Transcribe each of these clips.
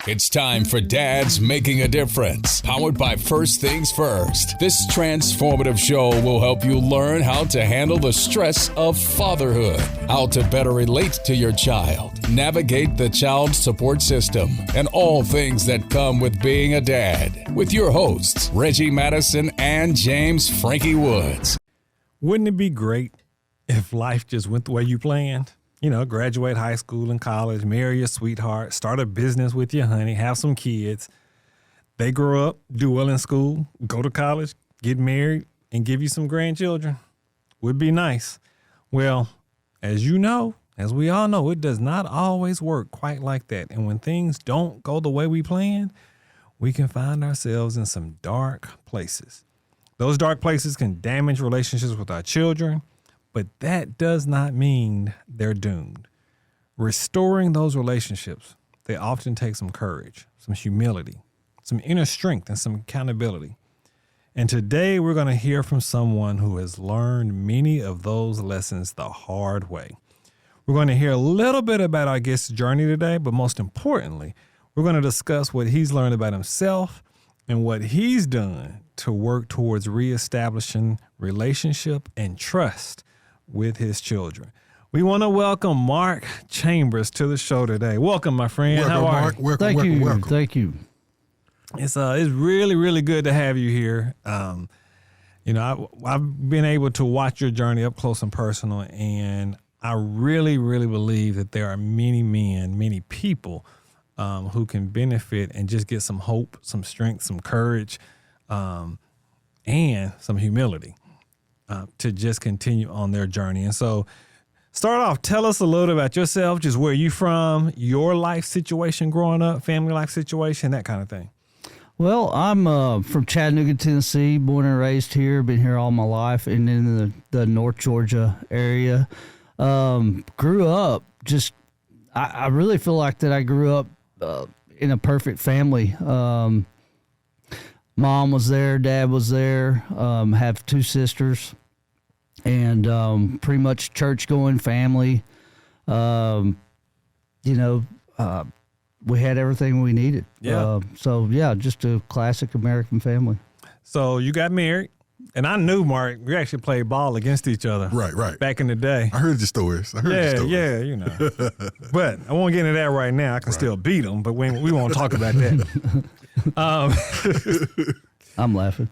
It's time for Dads Making a Difference, powered by First Things First. This transformative show will help you learn how to handle the stress of fatherhood, how to better relate to your child, navigate the child support system, and all things that come with being a dad. With your hosts, Reggie Madison and James Frankie Woods. Wouldn't it be great if life just went the way you planned? You know, graduate high school and college, marry your sweetheart, start a business with your honey, have some kids. They grow up, do well in school, go to college, get married, and give you some grandchildren. Would be nice. Well, as you know, as we all know, it does not always work quite like that. And when things don't go the way we planned, we can find ourselves in some dark places. Those dark places can damage relationships with our children, but that does not mean they're doomed. Restoring those relationships, they often take some courage, some humility, some inner strength, and some accountability. And today we're going to hear from someone who has learned many of those lessons the hard way. We're going to hear a little bit about our guest's journey today, but most importantly, we're going to discuss what he's learned about himself and what he's done to work towards reestablishing relationship and trust with his children. We want to welcome Mark Chambers to the show today. Welcome, my friend. Welcome, How are Mark. you? Welcome. Thank you. It's really, really good to have you here. I've been able to watch your journey up close and personal, and I really, really believe that there are many men, many people who can benefit and just get some hope, some strength, some courage, and some humility to just continue on their journey. And so start off, tell us a little about yourself, just where you from, your life situation growing up, family life situation, that kind of thing. Well, I'm from Chattanooga, Tennessee, born and raised here, been here all my life, and in the North Georgia area. Grew up I really feel like that I grew up in a perfect family. Mom was there, dad was there, have two sisters, and pretty much church-going family. We had everything we needed. Yeah. Just a classic American family. So you got married, and I knew, Mark, we actually played ball against each other. Right. Back in the day. I heard the stories. Yeah, you know. But I won't get into that right now. I can still beat them, but we won't talk about that. I'm laughing.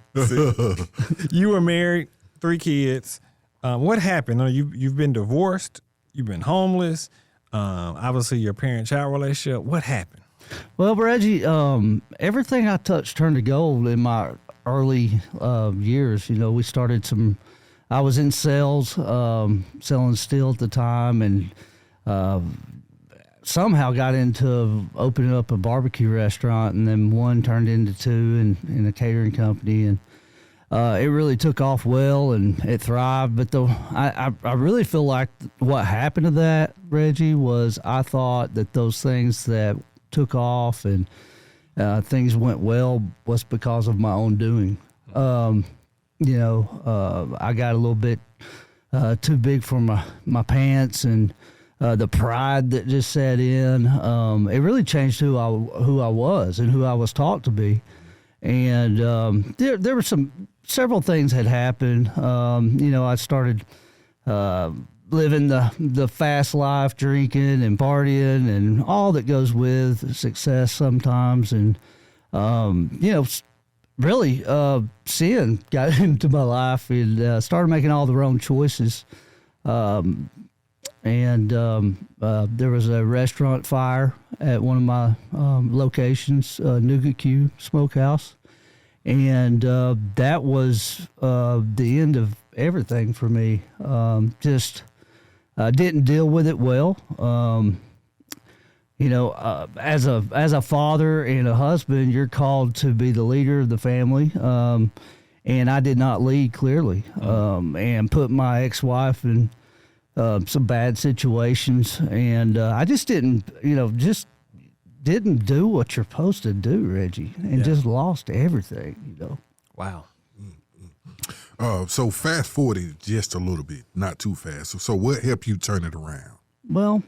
You were married, 3 kids. What happened? You've been divorced. You've been homeless. Obviously, your parent-child relationship. What happened? Well, Reggie, everything I touched turned to gold in my early years. We started I was in sales, selling steel at the time, and somehow got into opening up a barbecue restaurant, and then one turned into 2 in a catering company, and it really took off well, and it thrived. But I really feel like what happened to that, Reggie, was I thought that those things that took off and things went well was because of my own doing. I got a little bit too big for my pants, and the pride that just set in. It really changed who I was and who I was taught to be. And there were several things had happened. I started living the fast life, drinking and partying and all that goes with success sometimes. And, really sin got into my life, and started making all the wrong choices. There was a restaurant fire at one of my locations, Nougat Q Smokehouse. And that was the end of everything for me. Didn't deal with it well. As a father and a husband, you're called to be the leader of the family. And I did not lead clearly, and put my ex-wife in some bad situations. And I just didn't do what you're supposed to do, Reggie, and just lost everything, Wow. So fast forward just a little bit, not too fast. So what helped you turn it around? Well,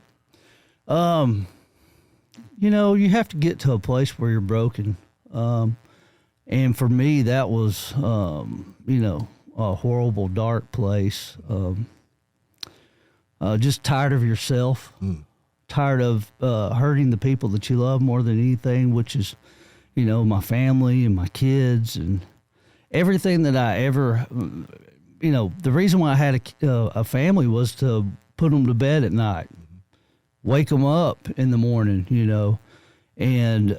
You have to get to a place where you're broken. And for me, that was, a horrible, dark place. Just tired of yourself, tired of hurting the people that you love more than anything, which is, my family and my kids and everything that I ever, the reason why I had a family was to put them to bed at night, wake them up in the morning, and,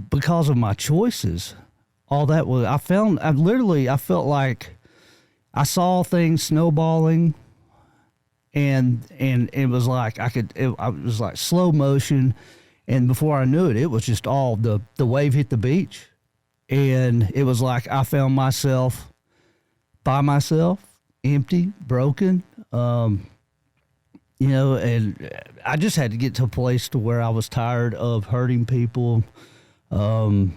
because of my choices, all that was, I felt like I saw things snowballing, and it was like it was like slow motion, and before I knew it, it was just all the wave hit the beach, and it was like I found myself by myself, empty, broken, and I just had to get to a place to where I was tired of hurting people. The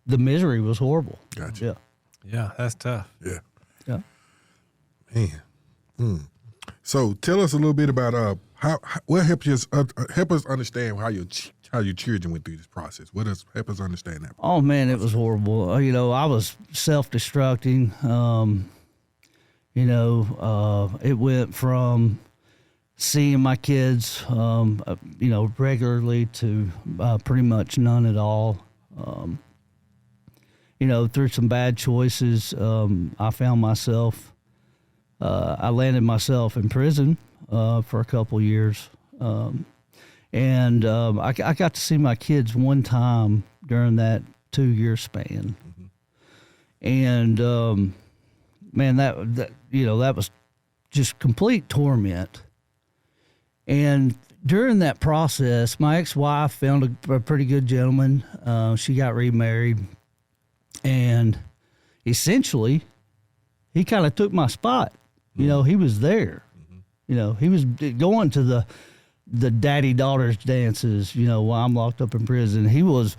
misery was horrible. Gotcha. Yeah. Yeah, that's tough. Yeah. Yeah. Man. So tell us a little bit about help us understand how your children went through this process. Help us understand that. Oh man, it was horrible. I was self-destructing. It went from seeing my kids, regularly to pretty much none at all. Through some bad choices, I found myself, I landed myself in prison for a couple years. And I got to see my kids one time during that 2-year span. And, man, that was just complete torment. And during that process, my ex-wife found a pretty good gentleman. She got remarried, and essentially, he kind of took my spot. He was there. He was going to the daddy-daughters dances, while I'm locked up in prison. He was,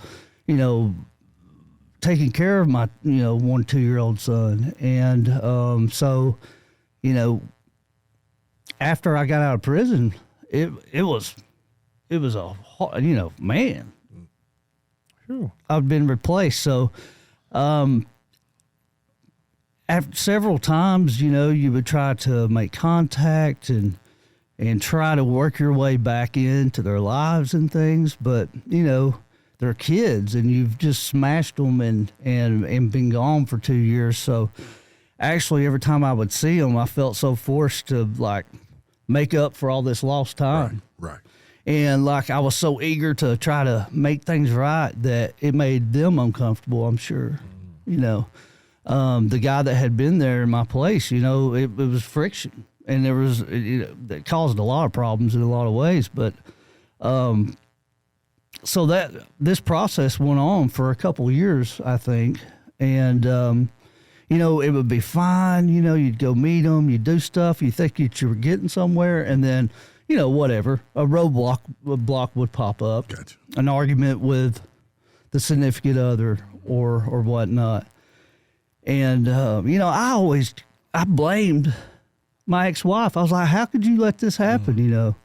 taking care of my, 1 2-year-old son. And so, after I got out of prison, it was a, man, Whew. I've been replaced. So, after several times, you would try to make contact and try to work your way back into their lives and things, but they're kids, and you've just smashed them and been gone for 2 years. So, actually, every time I would see them, I felt so forced to make up for all this lost time. Right. And I was so eager to try to make things right that it made them uncomfortable, I'm sure. The guy that had been there in my place, it was friction, and there was, that caused a lot of problems in a lot of ways. But, so that this process went on for a couple of years, I think. And, it would be fine. You'd go meet them, you'd do stuff, you think you were getting somewhere, and then, whatever, a roadblock would pop up. Gotcha. An argument with the significant other or whatnot. And, I blamed my ex-wife. I was like, how could you let this happen,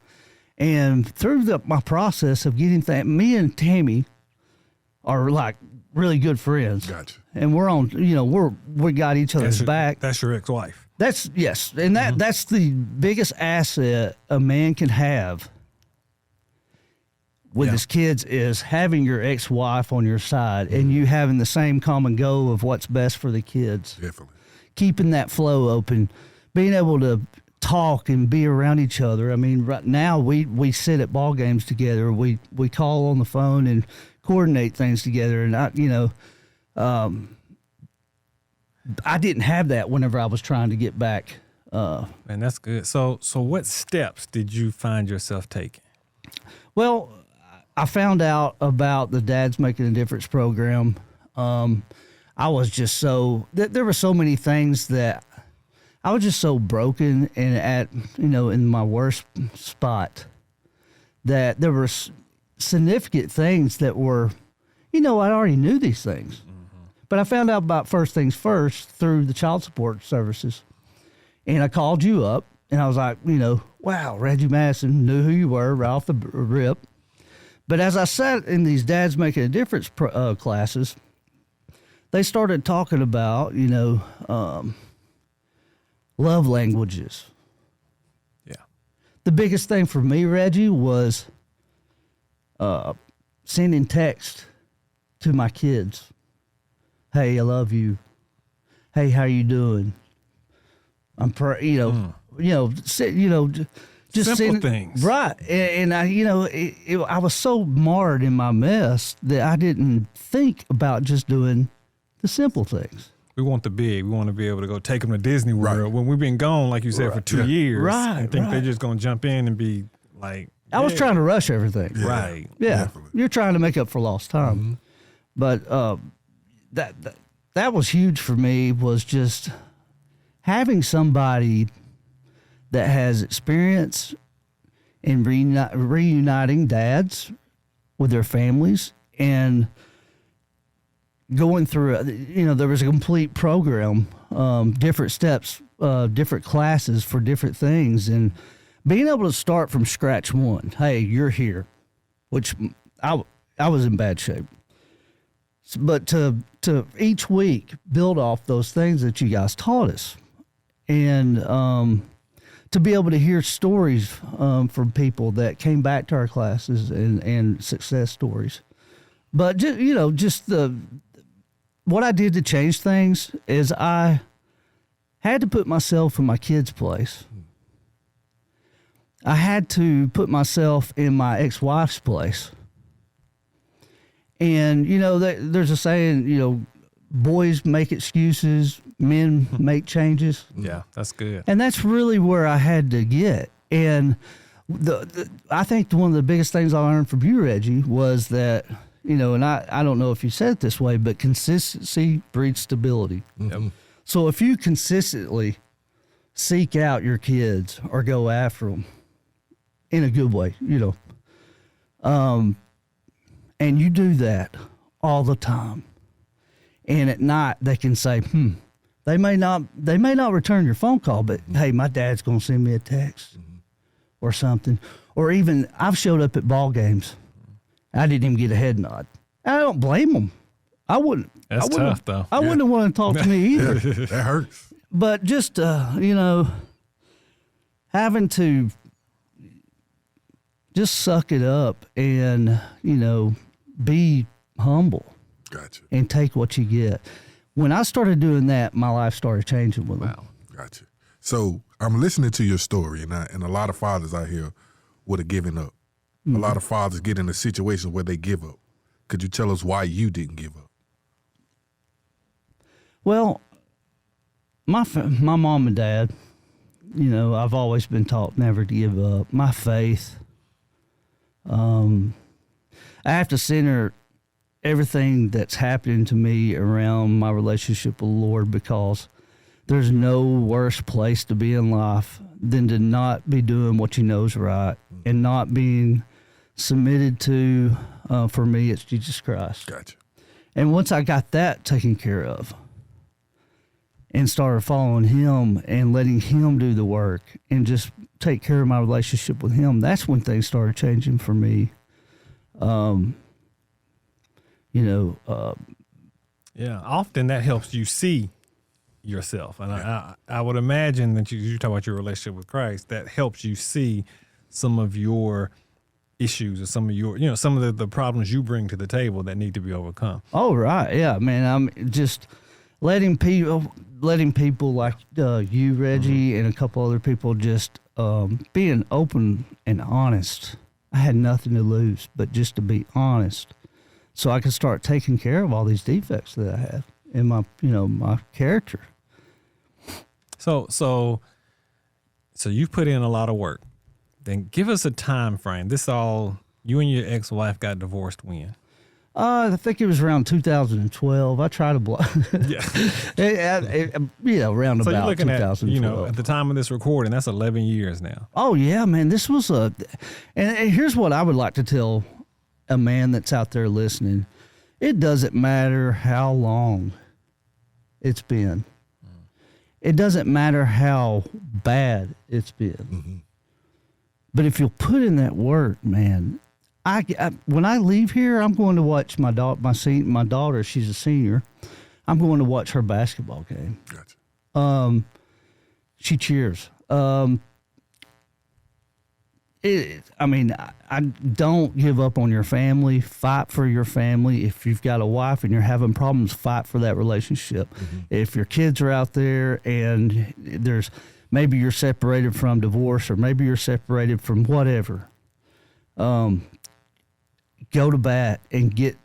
And through my process of getting me and Tammy are really good friends. Gotcha. And we're on, we got each other's back. That's your ex-wife. Yes. And that's the biggest asset a man can have with his kids is having your ex-wife on your side and you having the same common goal of what's best for the kids. Definitely. Keeping that flow open, being able to talk and be around each other. I mean, right now we sit at ball games together. We call on the phone and coordinate things together. And I didn't have that whenever I was trying to get back. Man, that's good. So what steps did you find yourself taking? Well, I found out about the Dads Making a Difference program. I was just there were so many things that I was just so broken and at, in my worst spot that there were significant things that were, I already knew these things. Mm-hmm. But I found out about First Things First through the child support services. And I called you up And I was like, wow, Reggie Madison, knew who you were right off the rip. But as I sat in these Dads Making a Difference classes, they started talking about, love languages. Yeah. The biggest thing for me, Reggie, was sending text to my kids. Hey, I love you. Hey, how you doing? I'm just Simple sending things. Right. And I, I was so marred in my mess that I didn't think about just doing the simple things. We want the big. We want to be able to go take them to Disney World. Right. When we've been gone, like you said, for 2 years. Right, And think right. they're just going to jump in and be like, I was trying to rush everything. Yeah, Right. Yeah. definitely. You're trying to make up for lost time. But that was huge for me, was just having somebody that has experience in reuniting dads with their families and going through, there was a complete program, different steps, different classes for different things, and being able to start from scratch one. Hey, you're here, which I was in bad shape. But to each week build off those things that you guys taught us, and to be able to hear stories from people that came back to our classes and success stories. But just what I did to change things is I had to put myself in my kids' place. I had to put myself in my ex-wife's place. And, there's a saying, boys make excuses, men make changes. yeah, that's good. And that's really where I had to get. And I think one of the biggest things I learned from you, Reggie, was that, and I don't know if you said it this way, but consistency breeds stability. Yep. So if you consistently seek out your kids or go after them in a good way, and you do that all the time, and at night they can say, they may not return your phone call, but hey, my dad's going to send me a text or something. Or even I've showed up at ball games. I didn't even get a head nod. I don't blame them. I wouldn't. That's tough, though. I wouldn't have wanted to talk to me either. That hurts. But just, having to just suck it up and, be humble Gotcha. and take what you get. When I started doing that, my life started changing with them. Wow. Gotcha. So I'm listening to your story, and a lot of fathers out here would have given up. A lot of fathers get in a situation where they give up. Could you tell us why you didn't give up? Well, my mom and dad, I've always been taught never to give up. My faith, I have to center everything that's happening to me around my relationship with the Lord, because there's no worse place to be in life than to not be doing what you know is right and not being submitted to, for me, it's Jesus Christ. Gotcha. And once I got that taken care of and started following him and letting him do the work and just take care of my relationship with him, that's when things started changing for me. Yeah, often that helps you see yourself. And I would imagine that you talk about your relationship with Christ, that helps you see some of your issues or some of your, some of the problems you bring to the table that need to be overcome. Oh, right. Yeah, man. I'm just letting people like you, Reggie, and a couple other people just being open and honest. I had nothing to lose but just to be honest, so I could start taking care of all these defects that I have in my, my character. So you've put in a lot of work. Then give us a time frame. You and your ex-wife got divorced when? I think it was around 2012. I try to block. Yeah. Around So you're about looking at, 2012. at the time of this recording, that's 11 years now. Oh, yeah, man. This was and here's what I would like to tell a man that's out there listening. It doesn't matter how long it's been. it doesn't matter how bad it's been. But if you'll put in that work, man, I when I leave here, I'm going to watch my daughter. She's a senior. I'm going to watch her basketball game. Gotcha. She cheers. I don't give up on your family. Fight for your family. If you've got a wife and you're having problems, fight for that relationship. If your kids are out there and maybe you're separated from divorce or maybe you're separated from whatever, go to bat and get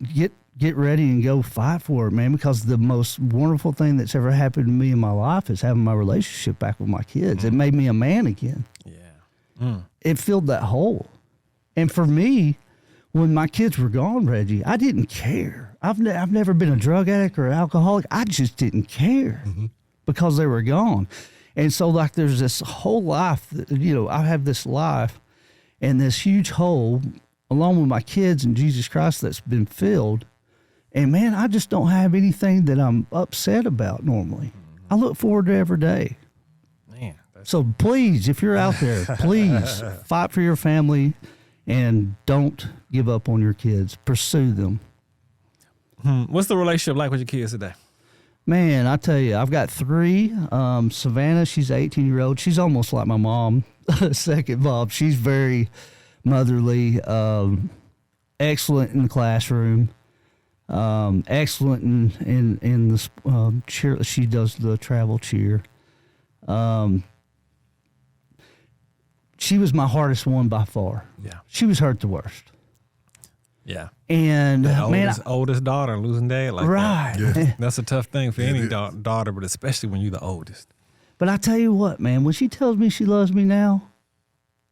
ready and go fight for it, man, because the most wonderful thing that's ever happened to me in my life is having my relationship back with my kids. It made me a man again. Yeah. It filled that hole. And for me, when my kids were gone, Reggie, I didn't care. I've never been a drug addict or an alcoholic. I just didn't care because they were gone. And so, like, there's this whole life, I have this life and this huge hole along with my kids and Jesus Christ that's been filled. And, man, I just don't have anything that I'm upset about normally. I look forward to every day. Man. So please, if you're out there, please fight for your family and don't give up on your kids. Pursue them. What's the relationship like with your kids today? Man, I tell you, I've got 3. Savannah, she's an 18-year-old. She's almost like my mom, second mom. She's very motherly, excellent in the classroom, excellent in the cheer. She does the travel cheer. She was my hardest one by far. Yeah. She was hurt the worst. Yeah. And The oldest daughter losing dad like right. that. Yeah. That's a tough thing for any daughter, but especially when you're the oldest. But I tell you what, man, when she tells me she loves me now,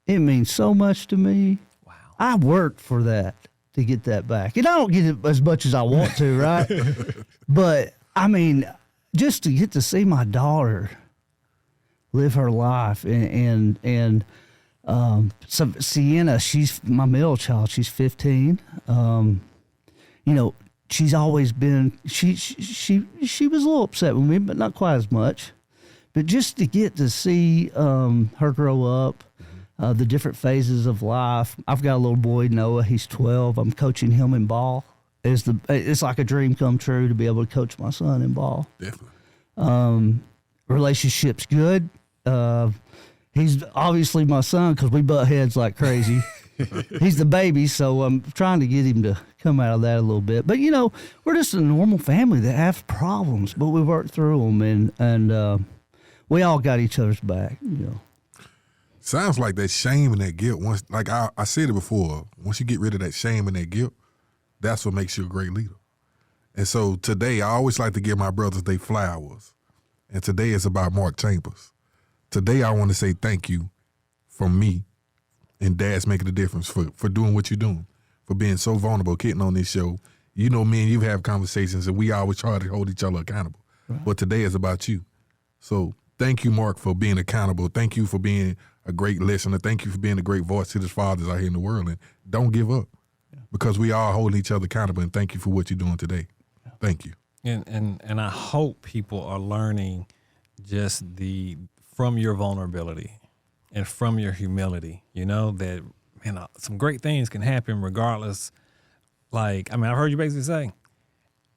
it means so much to me. Wow. I worked for that to get that back. And I don't get it as much as I want to, right? But, I mean, just to get to see my daughter live her life and so Sienna, she's my middle child. She's 15. She's always been, she was a little upset with me, but not quite as much. But just to get to see her grow up, the different phases of life. I've got a little boy, Noah. He's 12. I'm coaching him in ball. It's like a dream come true to be able to coach my son in ball. Definitely. Relationship's good. He's obviously my son because we butt heads like crazy. He's the baby, so I'm trying to get him to come out of that a little bit. But, we're just a normal family that have problems, but we work through them, and we all got each other's back, Sounds like that shame and that guilt. Once, like I said it before, once you get rid of that shame and that guilt, that's what makes you a great leader. And so today, I always like to give my brothers their flowers. And today is about Mark Chambers. Today, I want to say thank you from me and Dad's Making a Difference for doing what you're doing, for being so vulnerable, getting on this show. Me and you have conversations, and we always try to hold each other accountable. Right. But today is about you. So thank you, Mark, for being accountable. Thank you for being a great listener. Thank you for being a great voice to the fathers out here in the world. And don't give up because we are holding each other accountable. And thank you for what you're doing today. Thank you. And I hope people are learning just from your vulnerability and from your humility, that, some great things can happen regardless. I've heard you basically say,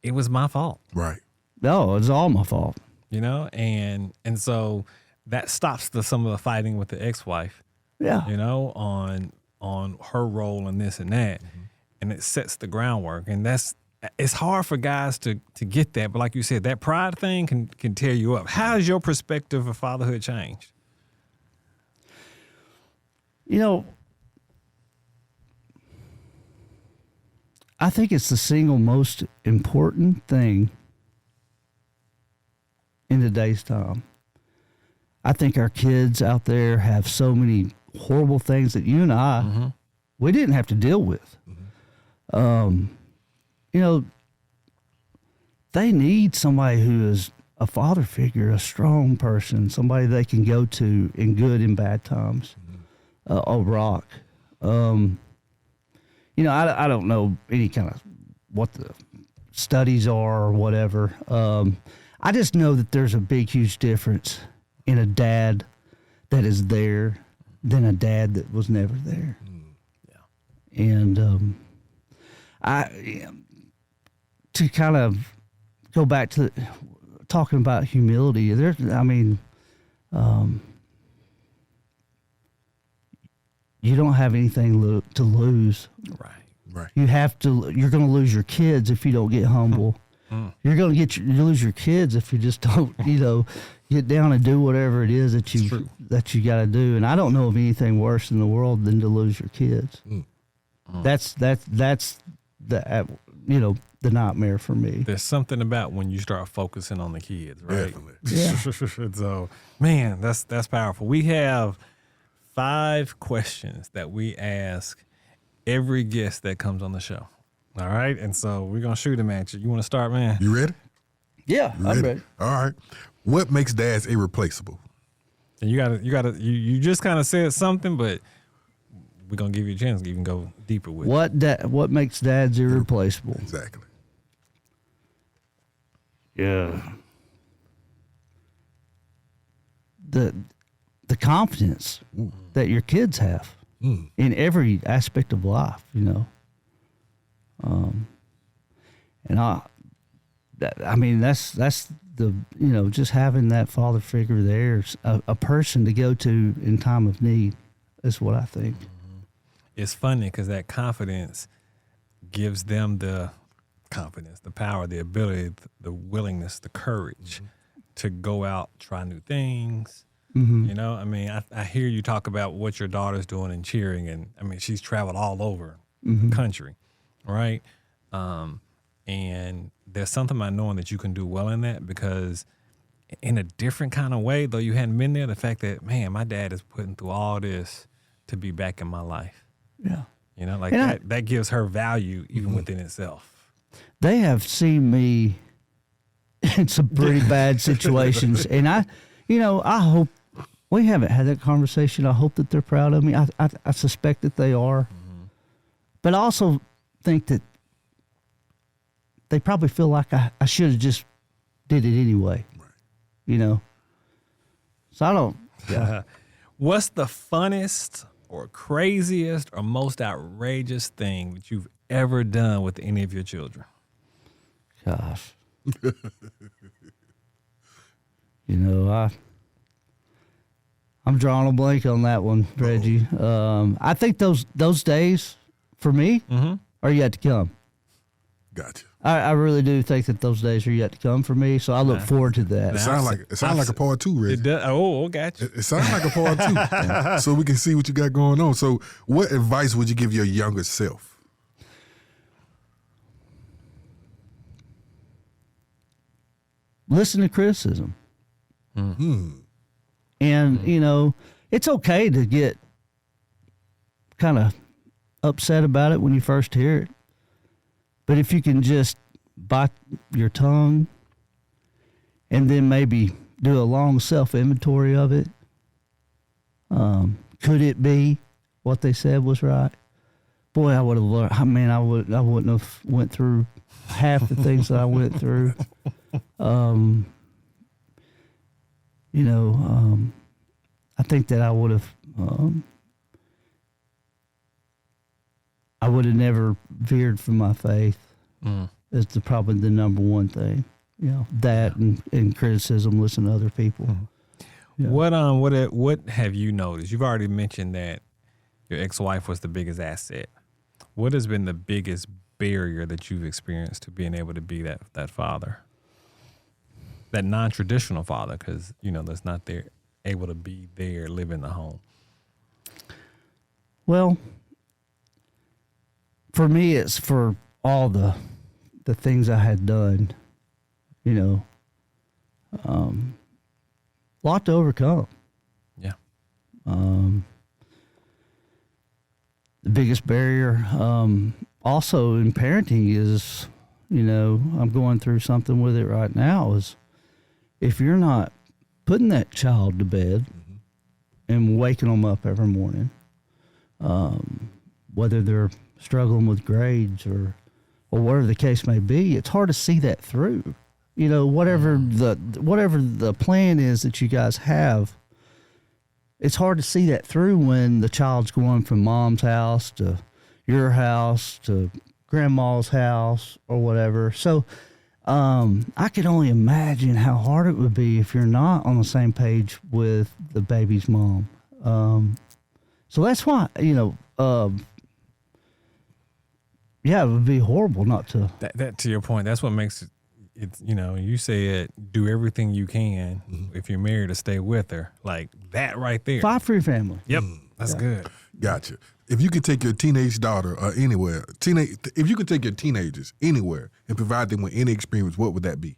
it was my fault. Right. No, it's all my fault. And so that stops some of the fighting with the ex-wife, Yeah. on her role in this and that. Mm-hmm. And it sets the groundwork. And it's hard for guys to get that. But like you said, that pride thing can tear you up. How has your perspective of fatherhood changed? I think it's the single most important thing in today's time. I think our kids out there have so many horrible things that you and I, we didn't have to deal with. They need somebody who is a father figure, a strong person, somebody they can go to in good and bad times, a rock. I don't know any kind of what the studies are or whatever. I just know that there's a big, huge difference in a dad that is there than a dad that was never there. Yeah. And to kind of go back to talking about humility, you don't have anything to lose. Right. You're going to lose your kids if you don't get humble. You're going to lose your kids if you just don't, get down and do whatever it is that you got to do. And I don't know of anything worse in the world than to lose your kids. That's the the nightmare for me. There's something about when you start focusing on the kids, right? Definitely. Yeah. So, man, that's powerful. We have 5 questions that we ask every guest that comes on the show. All right, and so we're gonna shoot them at you. You want to start, man? You ready? Yeah, I'm ready. All right. What makes dads irreplaceable? And you just kind of said something, but we're gonna give you a chance to even go deeper with it. What makes dads irreplaceable? Exactly. Yeah. The confidence that your kids have in every aspect of life, and that's the just having that father figure there, a person to go to in time of need, is what I think. It's funny because that confidence gives them the confidence, the power, the ability, the willingness, the courage to go out, try new things. I hear you talk about what your daughter's doing in cheering, and she's traveled all over the country, right? And there's something about knowing that you can do well in that, because in a different kind of way, though you hadn't been there, the fact that, man, my dad is putting through all this to be back in my life. Yeah. That gives her value even within itself. They have seen me in some pretty bad situations, and I hope we haven't had that conversation. I hope that they're proud of me. I suspect that they are, but I also think that they probably feel like I should have just did it anyway. Right. So I don't. Yeah. What's the funnest or craziest or most outrageous thing that you've ever done with any of your children? Gosh. I'm drawing a blank on that one, Reggie. I think those days for me are yet to come. Gotcha. I really do think that those days are yet to come for me, so I look forward to that. It sounds like a part 2, Reggie. It does. Oh, gotcha. It sounds like a part 2, so we can see what you got going on. So, what advice would you give your younger self? Listen to criticism. And, it's okay to get kind of upset about it when you first hear it. But if you can just bite your tongue and then maybe do a long self-inventory of it, could it be what they said was right? Boy, I would have learned. I wouldn't have went through half the things that I went through. I think that I would have never veered from my faith. Is probably the number one thing. That and criticism, listen to other people. Yeah. What have you noticed? You've already mentioned that your ex-wife was the biggest asset. What has been the biggest barrier that you've experienced to being able to be that father? That non-traditional father, because, that's not there, able to be there, live in the home. Well, for me, it's for all the things I had done, lot to overcome. Yeah. The biggest barrier also in parenting is, I'm going through something with it right now, is if you're not putting that child to bed and waking them up every morning, whether they're struggling with grades or whatever the case may be, it's hard to see that through. You know, whatever the plan is that you guys have, it's hard to see that through when the child's going from mom's house to your house to grandma's house or whatever. So I could only imagine how hard it would be if you're not on the same page with the baby's mom. So that's why, yeah, it would be horrible not to. That to your point, that's what makes it. It's, you said do everything you can if you're married to stay with her. Like that right there. Fight for your family. Yep, that's good. Gotcha. If you could take your teenage daughter anywhere, if you could take your teenagers anywhere and provide them with any experience, what would that be?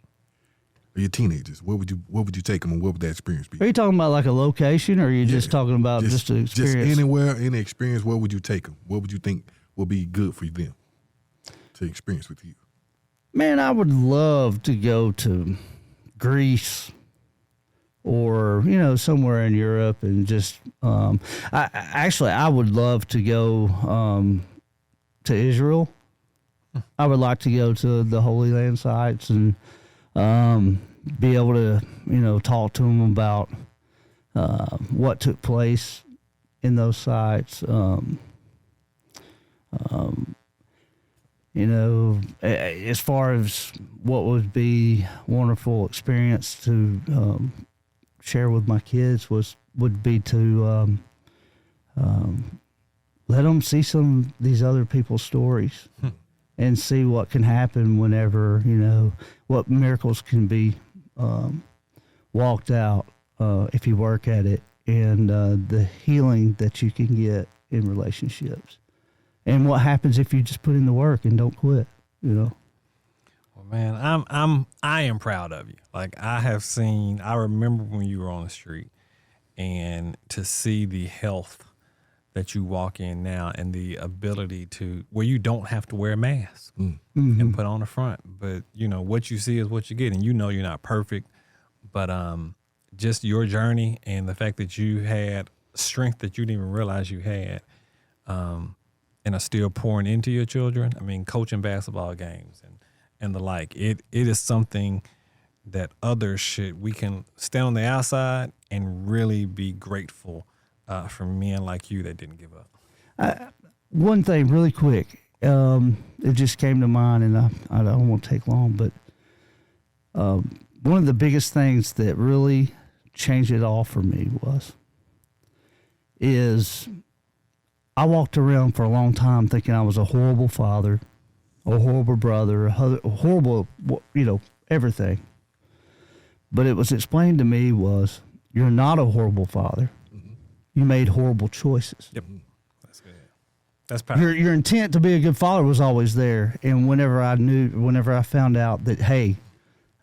Or your teenagers, what would you take them, and what would that experience be? Are you talking about like a location, or are you just talking about just an experience? Just anywhere, any experience. Where would you take them? What would you think would be good for them to experience with you? Man, I would love to go to Greece or, somewhere in Europe and just, I would love to go to Israel. I would like to go to the Holy Land sites and be able to, talk to them about what took place in those sites. As far as what would be wonderful experience to share with my kids would be to let them see some of these other people's stories and see what can happen whenever, what miracles can be walked out if you work at it, and the healing that you can get in relationships. And what happens if you just put in the work and don't quit, Well, man, I am proud of you. Like I remember when you were on the street, and to see the health that you walk in now and the ability to where you don't have to wear a mask and put on the front. But what you see is what you get, and you're not perfect, but just your journey and the fact that you had strength that you didn't even realize you had. And are still pouring into your children. I mean, coaching basketball games and the like. It is something that we can stand on the outside and really be grateful for men like you that didn't give up. One thing really quick, it just came to mind, and I don't want to take long, but one of the biggest things that really changed it all for me is I walked around for a long time thinking I was a horrible father, a horrible brother, a horrible, everything. But it was explained to me you're not a horrible father. Mm-hmm. You made horrible choices. Yep. That's good. That's powerful. Your intent to be a good father was always there. And whenever I found out that, hey,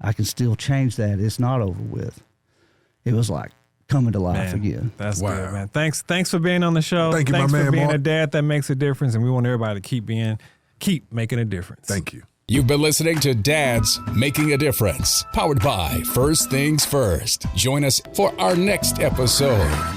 I can still change that, it's not over with, it was like coming to life again. That's good, man. Thanks for being on the show. Thank you, Thanks my man, for being Mark. a dad that makes a difference, and we want everybody to keep making a difference. Thank you. You've been listening to Dads Making a Difference, powered by First Things First. Join us for our next episode.